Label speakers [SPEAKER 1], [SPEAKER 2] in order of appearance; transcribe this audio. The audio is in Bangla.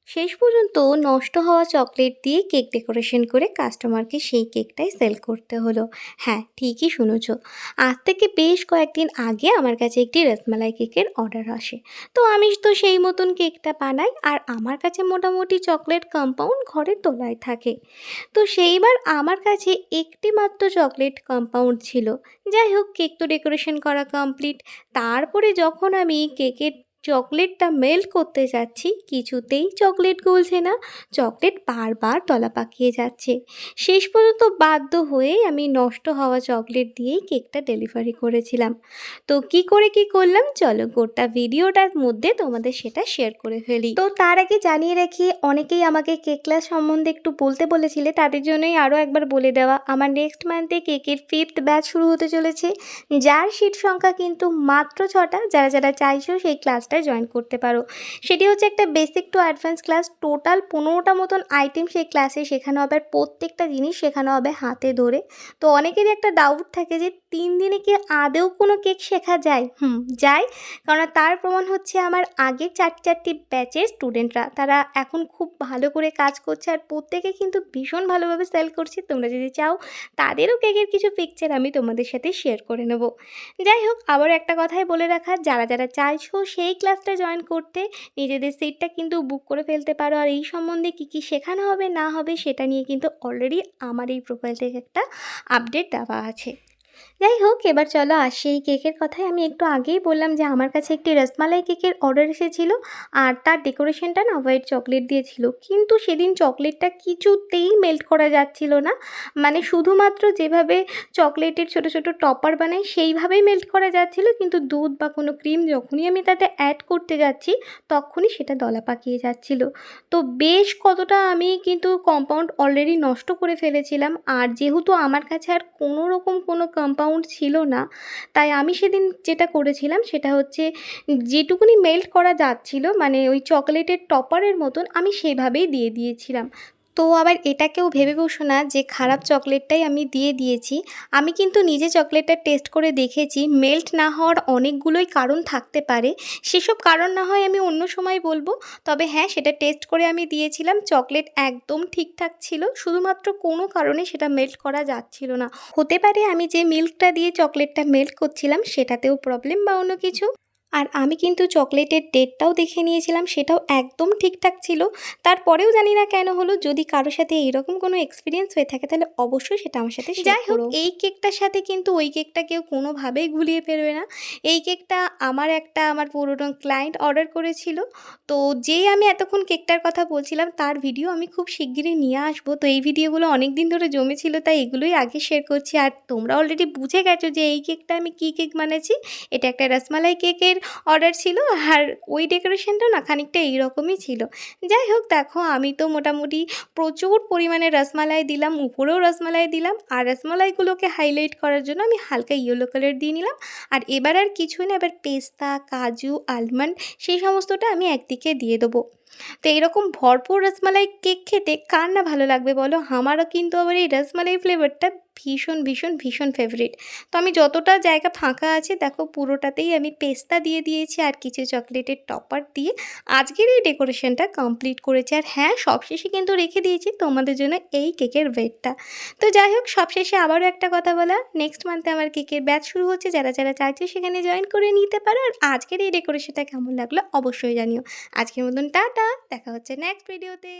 [SPEAKER 1] শেষ পর্যন্ত নষ্ট হওয়া চকলেট দিয়ে কেক ডেকোরেশন করে কাস্টমারকে সেই কেকটাই সেল করতে হলো। হ্যাঁ, ঠিকই শুনেছ। আজ থেকে বেশ কয়েকদিন আগে আমার কাছে একটি রসমালাই কেকের অর্ডার আসে। তো আমি তো সেই মতন কেকটা বানাই, আর আমার কাছে মোটামুটি চকলেট কম্পাউন্ড ঘরের তোলায় থাকে। তো সেইবার আমার কাছে একটি মাত্র চকলেট কম্পাউন্ড ছিল। যাই হোক, কেক তো ডেকোরেশন করা কমপ্লিট। তারপরে যখন আমি কেকের চকলেটটা মেল্ট করতে যাচ্ছি, কিছুতেই চকলেট গলছে না। চকলেট বারবার দলা পাকিয়ে যাচ্ছে। শেষ পর্যন্ত বাধ্য হয়ে আমি নষ্ট হওয়া চকলেট দিয়েই কেকটা ডেলিভারি করেছিলাম। তো কি করলাম, চলো গোটা ভিডিওটার মধ্যে তোমাদের সেটা শেয়ার করে ফেলি। তো তার আগে জানিয়ে রাখি, অনেকেই আমাকে কেক ক্লাস সম্বন্ধে একটু বলতে বলেছিলে, তাদের জন্যই আরও একবার বলে দেওয়া, আমার নেক্সট মান্থে কেকের 5th ব্যাচ শুরু হতে চলেছে, যার সিট সংখ্যা কিন্তু মাত্র 6টা। যারা যারা চাইছো সেই ক্লাসটায় জয়েন করতে পারো। সেটি হচ্ছে একটা basic to advance class. Total 15টা মতন আইটেম সেই ক্লাসে শেখানো হবে, আর প্রত্যেকটা জিনিস শেখানো হবে হাতে ধরে। তো অনেকেরই একটা ডাউট থাকে যে 3 দিনে কি আদেও কোনো কেক শেখা যায়? যায়। কারণ তার প্রমাণ হচ্ছে আমার আগের 4টি ব্যাচের স্টুডেন্টরা, তারা এখন খুব ভালো করে কাজ করছে, আর প্রত্যেকে কিন্তু ভীষণ ভালোভাবে সেল করছে। তোমরা যদি চাও তাদেরও কেকের কিছু পিকচার আমি তোমাদের সাথে শেয়ার করে নেব। যাই হোক, আবারও একটা কথাই বলে রাখা, যারা যারা চাইছো সেই ক্লাসটা জয়েন করতে, নিজেদের সিটটা কিন্তু বুক করে ফেলতে পারো। আর এই সম্বন্ধে কী শেখানো হবে না হবে সেটা নিয়ে কিন্তু অলরেডি আমার এই প্রোফাইল থেকে একটা আপডেট দেওয়া আছে। যাই হোক, এবার চলো আসি এই কেকের কথায়। আমি একটু আগেই বললাম যে আমার কাছে একটি রসমালাই কেকের অর্ডার এসেছিলো, আর তার ডেকোরেশনটা না হোয়াইট চকলেট দিয়েছিল। কিন্তু সেদিন চকলেটটা কিছুতেই মেল্ট করা যাচ্ছিল না। মানে শুধুমাত্র যেভাবে চকলেটের ছোট ছোট টপার বানাই সেইভাবেই মেল্ট করা যাচ্ছিল, কিন্তু দুধ বা কোনো ক্রিম যখনই আমি তাতে অ্যাড করতে যাচ্ছি তখনই সেটা দলা পাকিয়ে যাচ্ছিল। তো বেশ কতটা আমি কিন্তু কম্পাউন্ড অলরেডি নষ্ট করে ফেলেছিলাম। আর যেহেতু আমার কাছে আর কোনো রকম কোনো কম্পাউন্ড ছিল না, তাই আমি সেদিন যেটা করেছিলাম সেটা হচ্ছে যেটুকুনি মেল্ট করা যাচ্ছিল, মানে ওই চকলেটের টপারের মতন, আমি সেভাবেই দিয়ে দিয়েছিলাম। তো আবার এটা কেউ ভেবে বসো না যে খারাপ চকলেটটাই আমি দিয়ে দিয়েছি। আমি কিন্তু নিজে চকলেটটা টেস্ট করে দেখেছি, মেল্ট না হওয়ার অনেকগুলোই কারণ থাকতে পারে। সেসব কারণ না হয় আমি অন্য সময় বলবো। তবে হ্যাঁ, সেটা টেস্ট করে আমি দিয়েছিলাম, চকলেট একদম ঠিকঠাক ছিল, শুধুমাত্র কোনো কারণে সেটা মেল্ট করা যাচ্ছিল না। হতে পারে আমি যে মিল্কটা দিয়ে চকলেটটা মেল্ট করছিলাম সেটাতেও প্রবলেম বা অন্য কিছু। আর আমি কিন্তু চকলেটের ডেটটাও দেখে নিয়েছিলাম, সেটাও একদম ঠিকঠাক ছিল। তারপরেও জানি না কেন হলো। যদি কারোর সাথে এরকম কোনো এক্সপিরিয়েন্স হয়ে থাকে তাহলে অবশ্যই সেটা আমার সাথে শেয়ার করো। যাই হোক, এই কেকটার সাথে কিন্তু ওই কেকটা কেউ কোনোভাবেই গুলিয়ে ফেলবে না। এই কেকটা আমার পুরনো ক্লায়েন্ট অর্ডার করেছিল। তো যেই আমি এতক্ষণ কেকটার কথা বলছিলাম তার ভিডিও আমি খুব শিগগিরই নিয়ে আসবো। তো এই ভিডিওগুলো অনেক দিন ধরে জমেছিল, তাই এগুলোই আগে শেয়ার করছি। আর তোমরা অলরেডি বুঝে গেছো যে এই কেকটা আমি কী কেক বানাচ্ছি। এটা একটা রসমালাই কেকের অর্ডার ছিল, আর ওই ডেকোরেশনটা না খানিকটা এইরকমই ছিল। যাই হোক, দেখো আমি তো মোটামুটি প্রচুর পরিমাণে রসমালাই দিলাম, উপরেও রসমালাই দিলাম, আর রসমালাইগুলোকে হাইলাইট করার জন্য আমি হালকা ইয়েলো কালার দিয়ে নিলাম। আর এবার আর কিছুই না, এবার পেস্তা, কাজু, আলমন্ড সেই সমস্তটা আমি একদিকে দিয়ে দেবো। তো এইরকম ভরপুর রসমালাই কেক খেতে কার না ভালো লাগবে বলো? আমারও কিন্তু আবার এই রসমালাই ফ্লেভারটা ভীষণ ভীষণ ভীষণ ফেভারিট। তো আমি যতটা জায়গা ফাঁকা আছে দেখো পুরোটাতেই আমি পেস্তা দিয়ে দিয়েছি, আর কিছু চকলেটের টপার দিয়ে আজকের এই ডেকোরেশনটা কমপ্লিট করেছি। আর হ্যাঁ, সবশেষে কিন্তু রেখে দিয়েছি তোমাদের জন্য এই কেকের ওয়েটটা। তো যাই হোক, সবশেষে আবারও একটা কথা বলা, নেক্সট মান্থে আমার কেকের ব্যাচ শুরু হচ্ছে, যারা যারা চাইছে সেখানে জয়েন করে নিতে পারো। আর আজকের এই ডেকোরেশনটা কেমন লাগলো অবশ্যই জানিও। আজকের মতন টাটা, দেখা হচ্ছে নেক্সট ভিডিওতে।